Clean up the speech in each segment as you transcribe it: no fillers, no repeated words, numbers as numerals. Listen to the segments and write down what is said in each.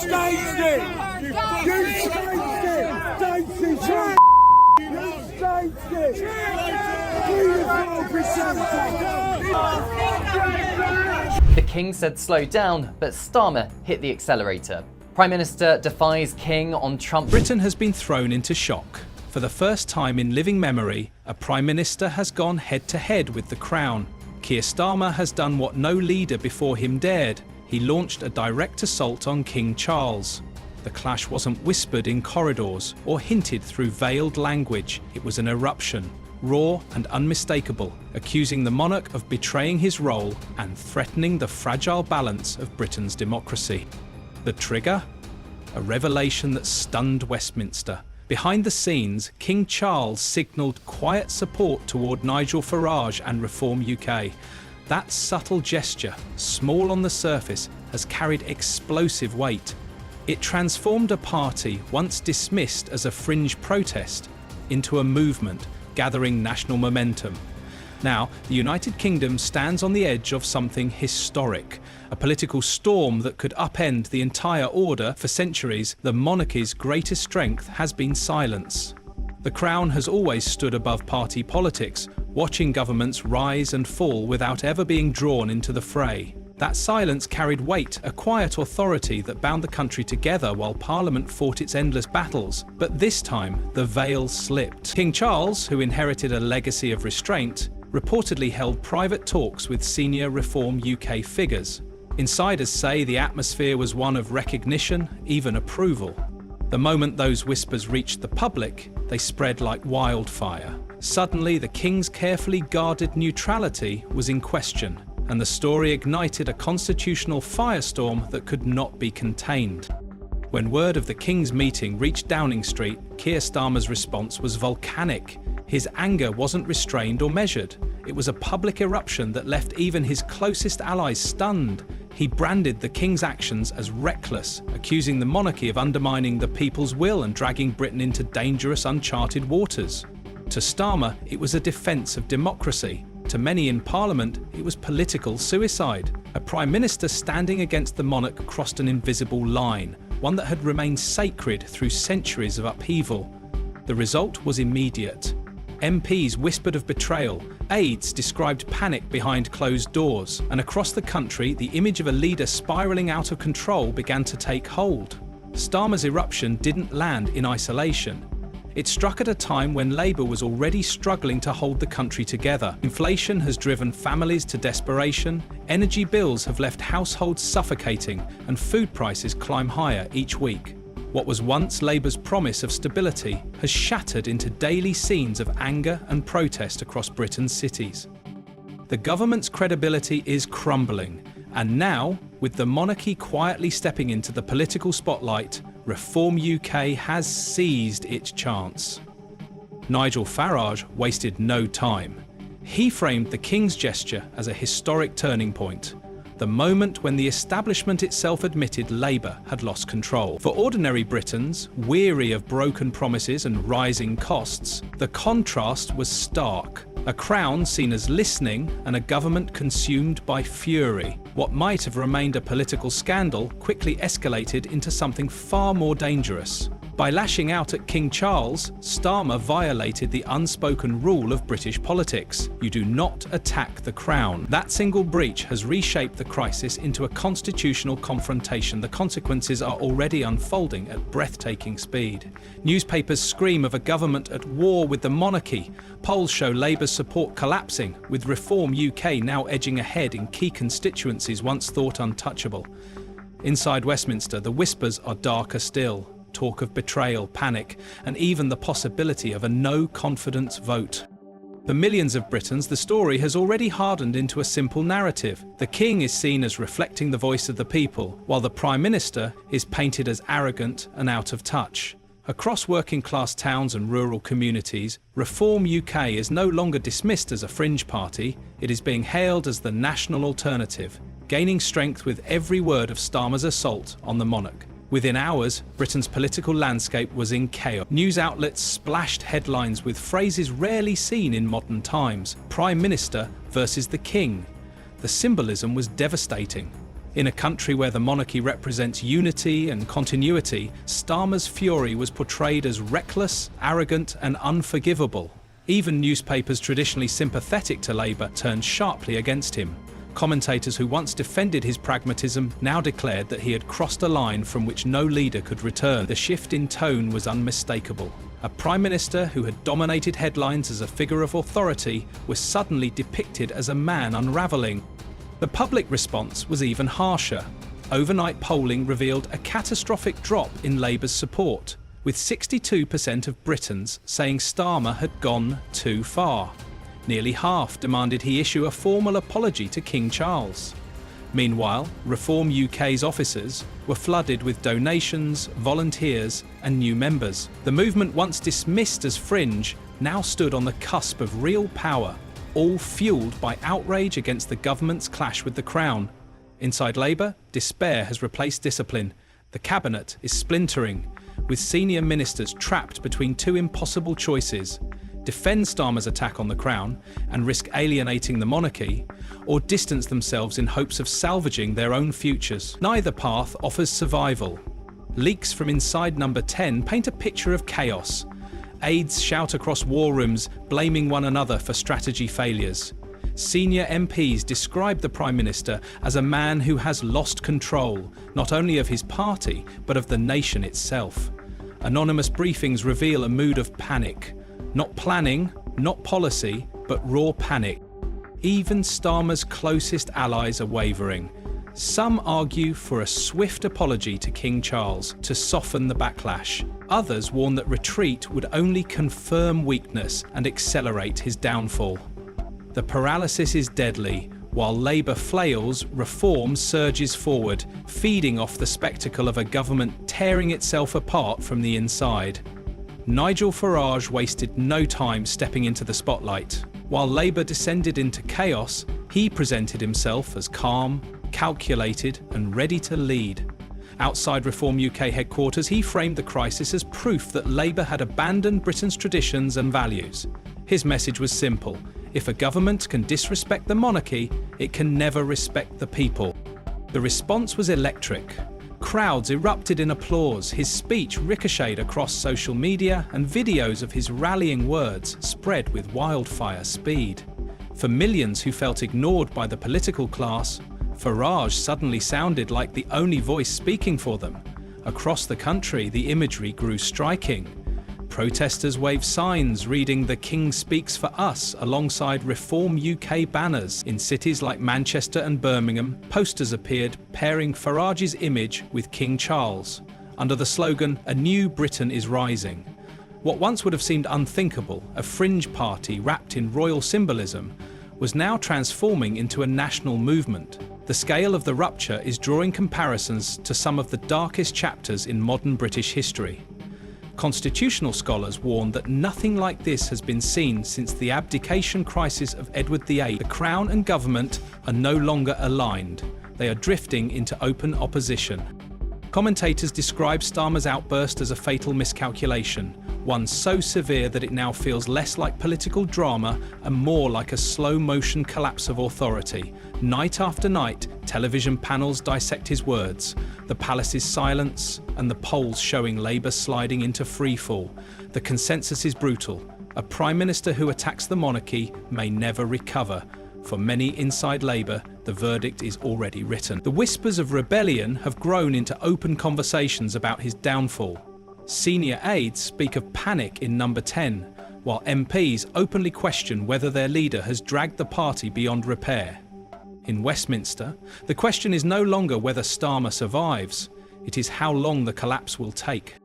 staged it! You staged it! Daisy Track! You staged it! The King said slow down, but Starmer hit the accelerator. Prime Minister defies King on Trump. Britain has been thrown into shock. For the first time in living memory, a Prime Minister has gone head-to-head with the Crown. Keir Starmer has done what no leader before him dared. He launched a direct assault on King Charles. The clash wasn't whispered in corridors or hinted through veiled language. It was an eruption, raw and unmistakable, accusing the monarch of betraying his role and threatening the fragile balance of Britain's democracy. The trigger? A revelation that stunned Westminster. Behind the scenes, King Charles signalled quiet support toward Nigel Farage and Reform UK. That subtle gesture, small on the surface, has carried explosive weight. It transformed a party once dismissed as a fringe protest into a movement, gathering national momentum. Now, the United Kingdom stands on the edge of something historic, a political storm that could upend the entire order. For centuries, the monarchy's greatest strength has been silence. The Crown has always stood above party politics, watching governments rise and fall without ever being drawn into the fray. That silence carried weight, a quiet authority that bound the country together while Parliament fought its endless battles. But this time, the veil slipped. King Charles, who inherited a legacy of restraint, reportedly held private talks with senior Reform UK figures. Insiders say the atmosphere was one of recognition, even approval. The moment those whispers reached the public, they spread like wildfire. Suddenly, the King's carefully guarded neutrality was in question, and the story ignited a constitutional firestorm that could not be contained. When word of the King's meeting reached Downing Street, Keir Starmer's response was volcanic. His anger wasn't restrained or measured. It was a public eruption that left even his closest allies stunned. He branded the King's actions as reckless, accusing the monarchy of undermining the people's will and dragging Britain into dangerous, uncharted waters. To Starmer, it was a defence of democracy. To many in Parliament, it was political suicide. A Prime Minister standing against the monarch crossed an invisible line, one that had remained sacred through centuries of upheaval. The result was immediate. MPs whispered of betrayal, aides described panic behind closed doors, and across the country, the image of a leader spiralling out of control began to take hold. Starmer's eruption didn't land in isolation. It struck at a time when Labour was already struggling to hold the country together. Inflation has driven families to desperation, energy bills have left households suffocating, and food prices climb higher each week. What was once Labour's promise of stability has shattered into daily scenes of anger and protest across Britain's cities. The government's credibility is crumbling, and now, with the monarchy quietly stepping into the political spotlight, Reform UK has seized its chance. Nigel Farage wasted no time. He framed the King's gesture as a historic turning point, the moment when the establishment itself admitted Labour had lost control. For ordinary Britons, weary of broken promises and rising costs, the contrast was stark. A crown seen as listening and a government consumed by fury. What might have remained a political scandal quickly escalated into something far more dangerous. By lashing out at King Charles, Starmer violated the unspoken rule of British politics. You do not attack the Crown. That single breach has reshaped the crisis into a constitutional confrontation. The consequences are already unfolding at breathtaking speed. Newspapers scream of a government at war with the monarchy. Polls show Labour's support collapsing, with Reform UK now edging ahead in key constituencies once thought untouchable. Inside Westminster, the whispers are darker still. Talk of betrayal, panic, and even the possibility of a no-confidence vote. For millions of Britons, the story has already hardened into a simple narrative. The King is seen as reflecting the voice of the people, while the Prime Minister is painted as arrogant and out of touch. Across working-class towns and rural communities, Reform UK is no longer dismissed as a fringe party. It is being hailed as the national alternative, gaining strength with every word of Starmer's assault on the monarch. Within hours, Britain's political landscape was in chaos. News outlets splashed headlines with phrases rarely seen in modern times. Prime Minister versus the King. The symbolism was devastating. In a country where the monarchy represents unity and continuity, Starmer's fury was portrayed as reckless, arrogant, and unforgivable. Even newspapers traditionally sympathetic to Labour turned sharply against him. Commentators who once defended his pragmatism now declared that he had crossed a line from which no leader could return. The shift in tone was unmistakable. A prime minister who had dominated headlines as a figure of authority was suddenly depicted as a man unravelling. The public response was even harsher. Overnight polling revealed a catastrophic drop in Labour's support, with 62% of Britons saying Starmer had gone too far. Nearly half demanded he issue a formal apology to King Charles. Meanwhile, Reform UK's offices were flooded with donations, volunteers, and new members. The movement, once dismissed as fringe, now stood on the cusp of real power, all fueled by outrage against the government's clash with the Crown. Inside Labour, despair has replaced discipline. The cabinet is splintering, with senior ministers trapped between two impossible choices: defend Starmer's attack on the Crown and risk alienating the monarchy, or distance themselves in hopes of salvaging their own futures. Neither path offers survival. Leaks from inside Number 10 paint a picture of chaos. Aides shout across war rooms, blaming one another for strategy failures. Senior MPs describe the Prime Minister as a man who has lost control, not only of his party, but of the nation itself. Anonymous briefings reveal a mood of panic. Not planning, not policy, but raw panic. Even Starmer's closest allies are wavering. Some argue for a swift apology to King Charles to soften the backlash. Others warn that retreat would only confirm weakness and accelerate his downfall. The paralysis is deadly. While Labour flails, Reform surges forward, feeding off the spectacle of a government tearing itself apart from the inside. Nigel Farage wasted no time stepping into the spotlight. While Labour descended into chaos, he presented himself as calm, calculated, and ready to lead. Outside Reform UK headquarters, he framed the crisis as proof that Labour had abandoned Britain's traditions and values. His message was simple: if a government can disrespect the monarchy, it can never respect the people. The response was electric. Crowds erupted in applause. His speech ricocheted across social media, and videos of his rallying words spread with wildfire speed. For millions who felt ignored by the political class, Farage suddenly sounded like the only voice speaking for them. Across the country, the imagery grew striking. Protesters waved signs reading "The King Speaks for Us" alongside Reform UK banners. In cities like Manchester and Birmingham, posters appeared pairing Farage's image with King Charles, under the slogan "A New Britain is Rising." What once would have seemed unthinkable, a fringe party wrapped in royal symbolism, was now transforming into a national movement. The scale of the rupture is drawing comparisons to some of the darkest chapters in modern British history. Constitutional scholars warn that nothing like this has been seen since the abdication crisis of Edward VIII. The Crown and government are no longer aligned. They are drifting into open opposition. Commentators describe Starmer's outburst as a fatal miscalculation, one so severe that it now feels less like political drama and more like a slow-motion collapse of authority. Night after night, television panels dissect his words, the palace's silence, and the polls showing Labour sliding into freefall. The consensus is brutal. A Prime Minister who attacks the monarchy may never recover. For many inside Labour, the verdict is already written. The whispers of rebellion have grown into open conversations about his downfall. Senior aides speak of panic in Number 10, while MPs openly question whether their leader has dragged the party beyond repair. In Westminster, the question is no longer whether Starmer survives, it is how long the collapse will take.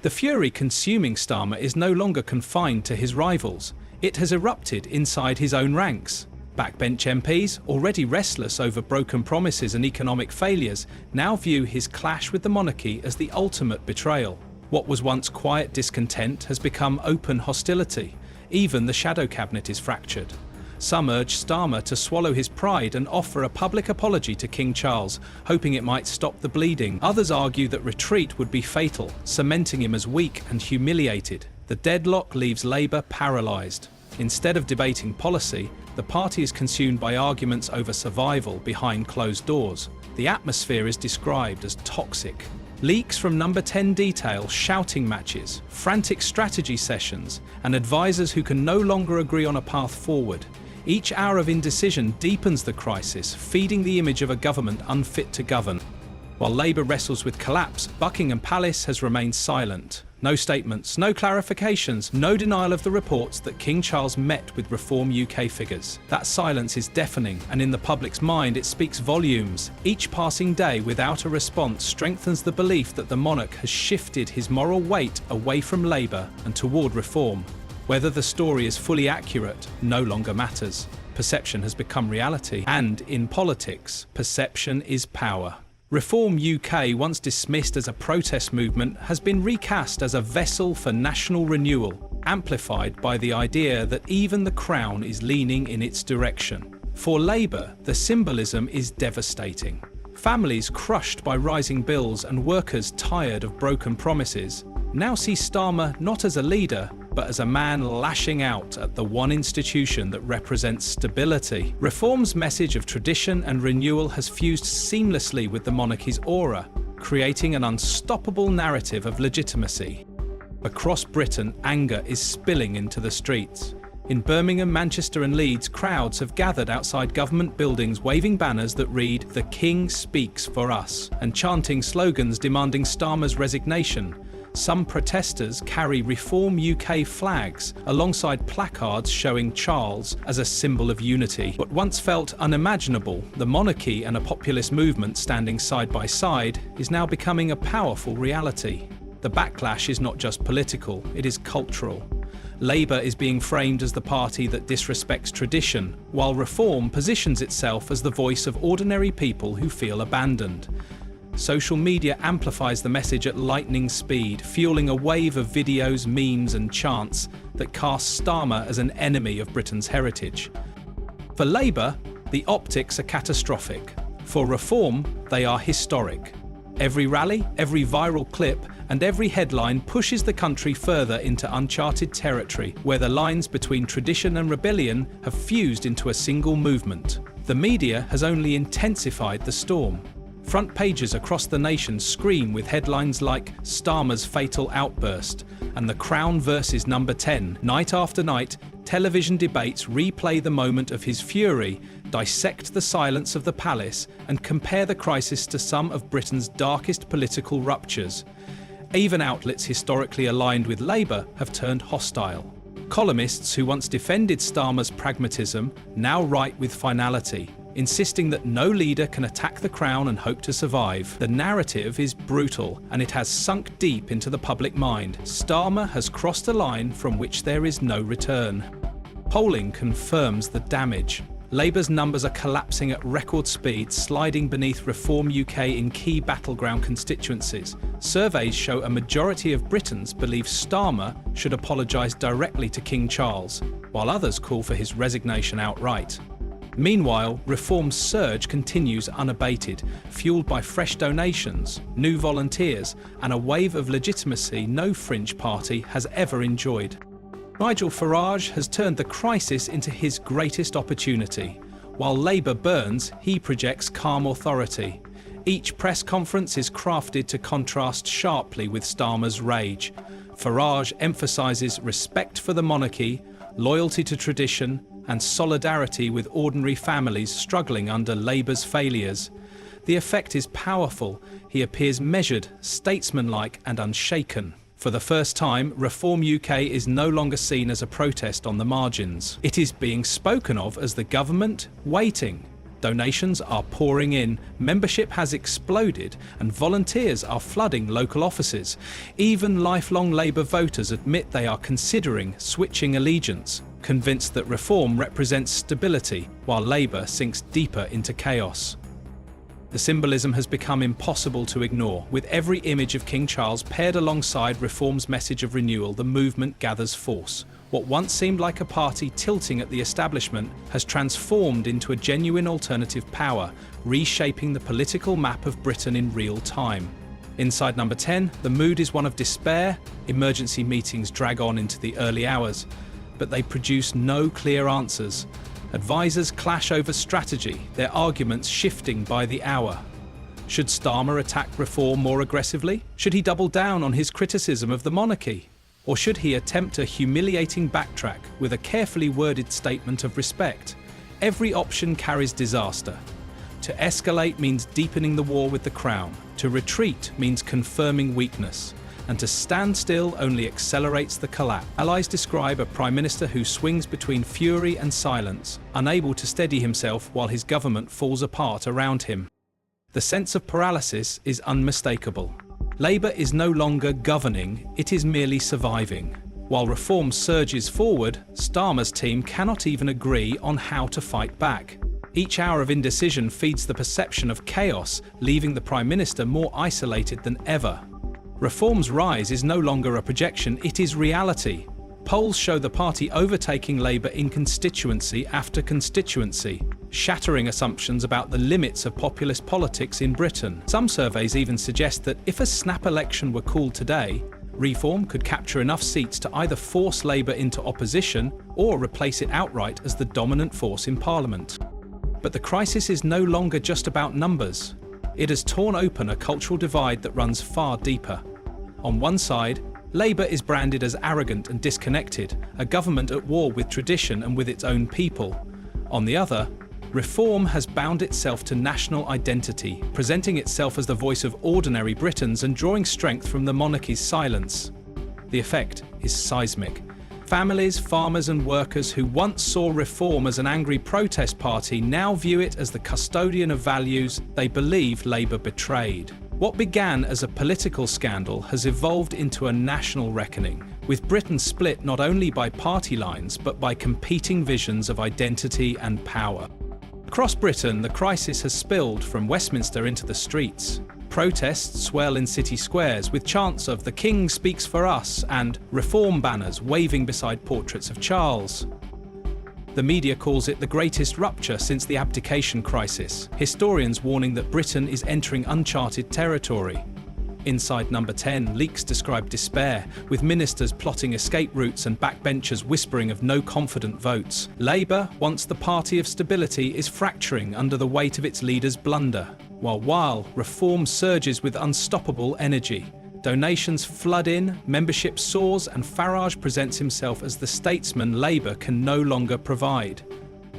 The fury consuming Starmer is no longer confined to his rivals. It has erupted inside his own ranks. Backbench MPs, already restless over broken promises and economic failures, now view his clash with the monarchy as the ultimate betrayal. What was once quiet discontent has become open hostility. Even the shadow cabinet is fractured. Some urge Starmer to swallow his pride and offer a public apology to King Charles, hoping it might stop the bleeding. Others argue that retreat would be fatal, cementing him as weak and humiliated. The deadlock leaves Labour paralysed. Instead of debating policy, the party is consumed by arguments over survival behind closed doors. The atmosphere is described as toxic. Leaks from number 10 detail shouting matches, frantic strategy sessions, and advisors who can no longer agree on a path forward. Each hour of indecision deepens the crisis, feeding the image of a government unfit to govern. While Labour wrestles with collapse, Buckingham Palace has remained silent. No statements, no clarifications, no denial of the reports that King Charles met with Reform UK figures. That silence is deafening, and in the public's mind it speaks volumes. Each passing day without a response strengthens the belief that the monarch has shifted his moral weight away from Labour and toward reform. Whether the story is fully accurate no longer matters. Perception has become reality, and in politics, perception is power. Reform UK, once dismissed as a protest movement, has been recast as a vessel for national renewal, amplified by the idea that even the Crown is leaning in its direction. For Labour, the symbolism is devastating. Families crushed by rising bills and workers tired of broken promises now see Starmer not as a leader, but as a man lashing out at the one institution that represents stability. Reform's message of tradition and renewal has fused seamlessly with the monarchy's aura, creating an unstoppable narrative of legitimacy. Across Britain, anger is spilling into the streets. In Birmingham, Manchester and Leeds, crowds have gathered outside government buildings waving banners that read "The King speaks for us" and chanting slogans demanding Starmer's resignation. Some protesters carry Reform UK flags alongside placards showing Charles as a symbol of unity. What once felt unimaginable, the monarchy and a populist movement standing side by side, is now becoming a powerful reality. The backlash is not just political, it is cultural. Labour is being framed as the party that disrespects tradition, while Reform positions itself as the voice of ordinary people who feel abandoned. Social media amplifies the message at lightning speed, fueling a wave of videos, memes and chants that cast Starmer as an enemy of Britain's heritage. For Labour, the optics are catastrophic. For Reform, they are historic. Every rally, every viral clip, and every headline pushes the country further into uncharted territory, where the lines between tradition and rebellion have fused into a single movement. The media has only intensified the storm. Front pages across the nation scream with headlines like "Starmer's fatal outburst" and "The Crown versus Number 10." Night after night, television debates replay the moment of his fury, dissect the silence of the palace, and compare the crisis to some of Britain's darkest political ruptures. Even outlets historically aligned with Labour have turned hostile. Columnists who once defended Starmer's pragmatism now write with finality, insisting that no leader can attack the Crown and hope to survive. The narrative is brutal, and it has sunk deep into the public mind. Starmer has crossed a line from which there is no return. Polling confirms the damage. Labour's numbers are collapsing at record speed, sliding beneath Reform UK in key battleground constituencies. Surveys show a majority of Britons believe Starmer should apologise directly to King Charles, while others call for his resignation outright. Meanwhile, Reform's surge continues unabated, fueled by fresh donations, new volunteers, and a wave of legitimacy no fringe party has ever enjoyed. Nigel Farage has turned the crisis into his greatest opportunity. While Labour burns, he projects calm authority. Each press conference is crafted to contrast sharply with Starmer's rage. Farage emphasises respect for the monarchy, loyalty to tradition, and solidarity with ordinary families struggling under Labour's failures. The effect is powerful. He appears measured, statesmanlike, and unshaken. For the first time, Reform UK is no longer seen as a protest on the margins. It is being spoken of as the government waiting. Donations are pouring in, membership has exploded, and volunteers are flooding local offices. Even lifelong Labour voters admit they are considering switching allegiance, convinced that Reform represents stability, while Labour sinks deeper into chaos. The symbolism has become impossible to ignore. With every image of King Charles paired alongside Reform's message of renewal, the movement gathers force. What once seemed like a party tilting at the establishment has transformed into a genuine alternative power, reshaping the political map of Britain in real time. Inside Number 10, the mood is one of despair. Emergency meetings drag on into the early hours, but they produce no clear answers. Advisors clash over strategy, their arguments shifting by the hour. Should Starmer attack reform more aggressively? Should he double down on his criticism of the monarchy? Or should he attempt a humiliating backtrack with a carefully worded statement of respect? Every option carries disaster. To escalate means deepening the war with the crown. To retreat means confirming weakness. And to stand still only accelerates the collapse. Allies describe a prime minister who swings between fury and silence, unable to steady himself while his government falls apart around him. The sense of paralysis is unmistakable. Labour is no longer governing, it is merely surviving. While reform surges forward, Starmer's team cannot even agree on how to fight back. Each hour of indecision feeds the perception of chaos, leaving the Prime Minister more isolated than ever. Reform's rise is no longer a projection, it is reality. Polls show the party overtaking Labour in constituency after constituency, shattering assumptions about the limits of populist politics in Britain. Some surveys even suggest that if a snap election were called today, Reform could capture enough seats to either force Labour into opposition or replace it outright as the dominant force in Parliament. But the crisis is no longer just about numbers. It has torn open a cultural divide that runs far deeper. On one side, Labour is branded as arrogant and disconnected, a government at war with tradition and with its own people. On the other, Reform has bound itself to national identity, presenting itself as the voice of ordinary Britons and drawing strength from the monarchy's silence. The effect is seismic. Families, farmers and workers who once saw Reform as an angry protest party now view it as the custodian of values they believe Labour betrayed. What began as a political scandal has evolved into a national reckoning, with Britain split not only by party lines but by competing visions of identity and power. Across Britain, the crisis has spilled from Westminster into the streets. Protests swell in city squares with chants of "The King speaks for us" and Reform banners waving beside portraits of Charles. The media calls it the greatest rupture since the abdication crisis, historians warning that Britain is entering uncharted territory. Inside Number 10, leaks describe despair, with ministers plotting escape routes and backbenchers whispering of no confident votes. Labour, once the party of stability, is fracturing under the weight of its leader's blunder, while Reform surges with unstoppable energy. Donations flood in, membership soars, and Farage presents himself as the statesman Labour can no longer provide.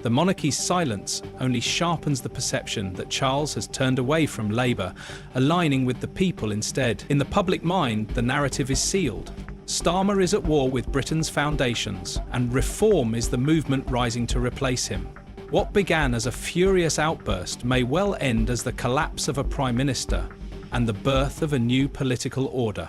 The monarchy's silence only sharpens the perception that Charles has turned away from Labour, aligning with the people instead. In the public mind, the narrative is sealed. Starmer is at war with Britain's foundations, and Reform is the movement rising to replace him. What began as a furious outburst may well end as the collapse of a prime minister and the birth of a new political order.